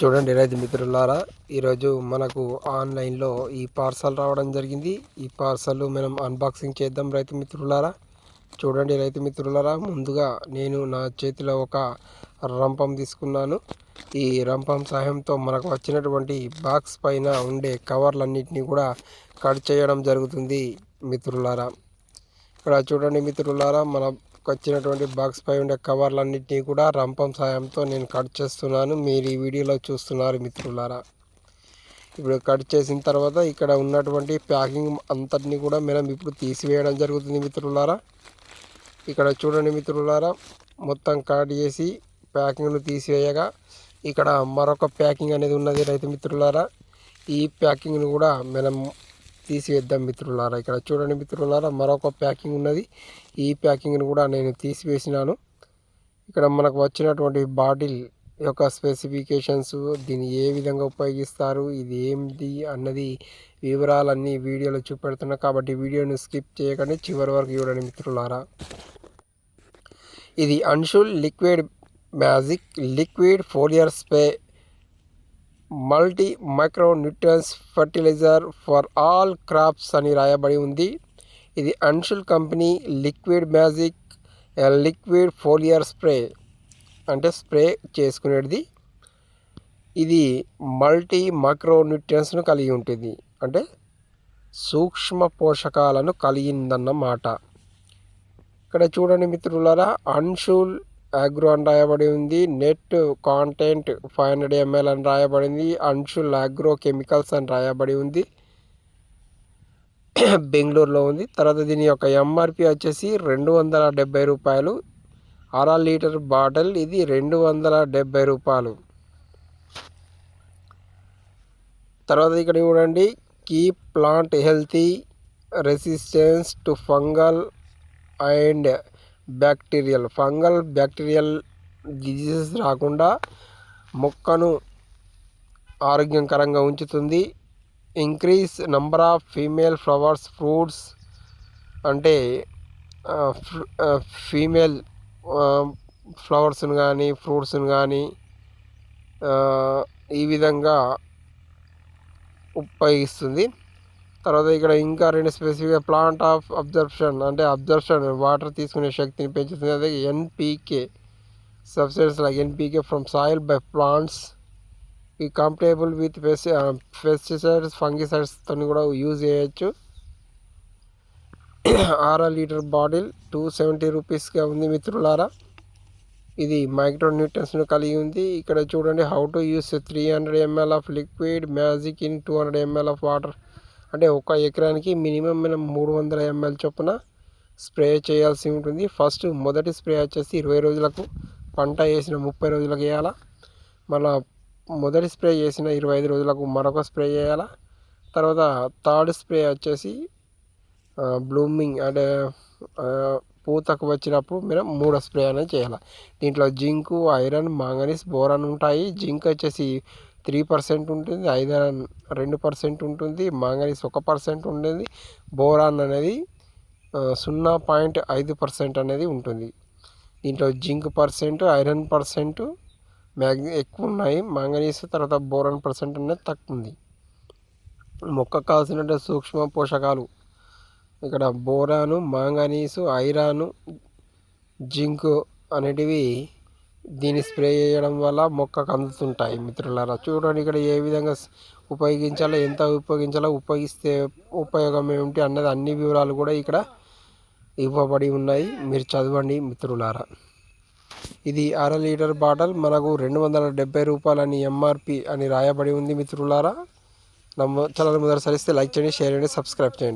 చూడండి రైతు మిత్రులారా, ఈరోజు మనకు ఆన్లైన్లో ఈ పార్సల్ రావడం జరిగింది. ఈ పార్సల్ మనం అన్బాక్సింగ్ చేద్దాం రైతు మిత్రులారా. చూడండి రైతు మిత్రులారా, ముందుగా నేను నా చేతిలో ఒక రంపం తీసుకున్నాను. ఈ రంపం సహాయంతో మనకు వచ్చినటువంటి బాక్స్ పైన ఉండే కవర్లన్నింటినీ కూడా కట్ చేయడం జరుగుతుంది మిత్రులారా. ఇక్కడ చూడండి మిత్రులారా, మనకు వచ్చినటువంటి బాక్స్ పై ఉండే కవర్లన్నింటినీ కూడా రంపం సాయంతో నేను కట్ చేస్తున్నాను. మీరు ఈ వీడియోలో చూస్తున్నారు మిత్రులారా. ఇప్పుడు కట్ చేసిన తర్వాత ఇక్కడ ఉన్నటువంటి ప్యాకింగ్ అంతటిని కూడా మనం ఇప్పుడు తీసివేయడం జరుగుతుంది మిత్రులారా. ఇక్కడ చూడండి మిత్రులారా, మొత్తం కట్ చేసి ప్యాకింగ్ను తీసివేయగా ఇక్కడ మరొక ప్యాకింగ్ అనేది ఉన్నది రైతు మిత్రులారా. ఈ ప్యాకింగ్ను కూడా మనం తీసివేద్దాం మిత్రులారా. ఇక్కడ చూడండి మిత్రులారా, మరొక ప్యాకింగ్ ఉన్నది. ఈ ప్యాకింగ్ను కూడా నేను తీసివేసినాను. ఇక్కడ మనకు వచ్చినటువంటి బాటిల్ యొక్క స్పెసిఫికేషన్స్, దీన్ని ఏ విధంగా ఉపయోగిస్తారు, ఇది ఏంటి అన్నది వివరాలన్నీ వీడియోలో చూపెడుతున్నా. కాబట్టి వీడియోని స్కిప్ చేయకండి, చివరి వరకు చూడండి మిత్రులారా. ఇది Anshul liquid magic liquid foliar spray multi micro nutrients fertiliser for all crops అని రాయబడి ఉంది. ఇది Anshul company liquid magic liquid foliar spray అంటే స్ప్రే చేసుకునేది. ఇది మల్టీ మైక్రో న్యూట్రియన్స్ను కలిగి ఉంటుంది, అంటే సూక్ష్మ పోషకాలను కలిగిందన్నమాట. ఇక్కడ చూడండి మిత్రులారా, అన్షుల్ అగ్రో అని రాయబడి ఉంది. నెట్ కాంటెంట్ 500 ml అని రాయబడింది. అన్షుల్ అగ్రో కెమికల్స్ అని రాయబడి ఉంది. బెంగళూరులో ఉంది. తర్వాత దీని యొక్క ఎంఆర్పి వచ్చేసి 270 రూపాయలు. 6 లీటర్ బాటిల్ ఇది 270 రూపాయలు. తర్వాత ఇక్కడ చూడండి, keep plant healthy resistance to fungal and bacterial diseases రాకుండా మొక్కను ఆరోగ్యకరంగా ఉంచుతుంది. Increase number of female flowers fruits అంటే ఫీమేల్ ఫ్లవర్స్ని కానీ ఫ్రూట్స్ని కానీ ఈ విధంగా ఉపయోగిస్తుంది. తర్వాత ఇక్కడ ఇంకా 2 స్పెసిఫిక్గా ప్లాంట్ ఆఫ్ అబ్జర్ప్షన్ అంటే వాటర్ తీసుకునే శక్తిని పెంచుతుంది. అదే NPK substance like NPK from soil by plants ఈ కంపేటబుల్ విత్ పెస్టిసైడ్స్ ఫంగిసైడ్స్తో కూడా యూజ్ చేయొచ్చు. 6 లీటర్ బాటిల్ 270 రూపీస్గా ఉంది మిత్రులారా. ఇది మైక్రో న్యూట్రియన్స్ను కలిగి ఉంది. ఇక్కడ చూడండి, how to use 300 ml of liquid magic in 200 ml of water. అంటే ఒక ఎకరానికి మినిమం మనం 300 ml చొప్పున స్ప్రే చేయాల్సి ఉంటుంది. ఫస్ట్ మొదటి స్ప్రే వచ్చేసి 20 రోజులకు, పంట వేసిన 30 రోజులకు వేయాలా. మళ్ళీ మొదటి స్ప్రే చేసిన 25 రోజులకు మరొక స్ప్రే చేయాలా. తర్వాత థర్డ్ స్ప్రే వచ్చేసి బ్లూమింగ్ అంటే పూతకు వచ్చినప్పుడు మనం 3వ స్ప్రే అనేది చేయాలి. దీంట్లో జింకు, ఐరన్, మాంగనీస్, బోరాన్ ఉంటాయి. జింక్ వచ్చేసి 3% ఉంటుంది, ఐరన్ 2% ఉంటుంది, మాంగనీస్ 1% ఉంటుంది, బోరాన్ అనేది 0.5% అనేది ఉంటుంది. దీంట్లో జింక్ పర్సెంట్, ఐరన్ పర్సెంట్ ఎక్కువ ఉన్నాయి, మాంగనీస్ తర్వాత బోరాన్ పర్సెంట్ అనేది తక్కువ ఉంది. మొక్కకు కావాల్సిన సూక్ష్మ పోషకాలు ఇక్కడ బోరాను, మాంగనీసు, ఐరాను, జింకు అనేటివి దీన్ని స్ప్రే చేయడం వల్ల మొక్కకు అందుతుంటాయి మిత్రులారా. చూడండి, ఇక్కడ ఏ విధంగా ఉపయోగించాలో, ఎంత ఉపయోగించాలో, ఉపయోగిస్తే ఉపయోగం ఏమిటి అన్నది అన్ని వివరాలు కూడా ఇక్కడ ఇవ్వబడి ఉన్నాయి. మీరు చదవండి మిత్రులారా. ఇది 6 లీటర్ బాటిల్ మనకు 270 రూపాయలని ఎంఆర్పి అని రాయబడి ఉంది మిత్రులారా. ఛానల్ మొదటిసారి లైక్ చేయండి, షేర్ చేయండి, సబ్స్క్రైబ్ చేయండి.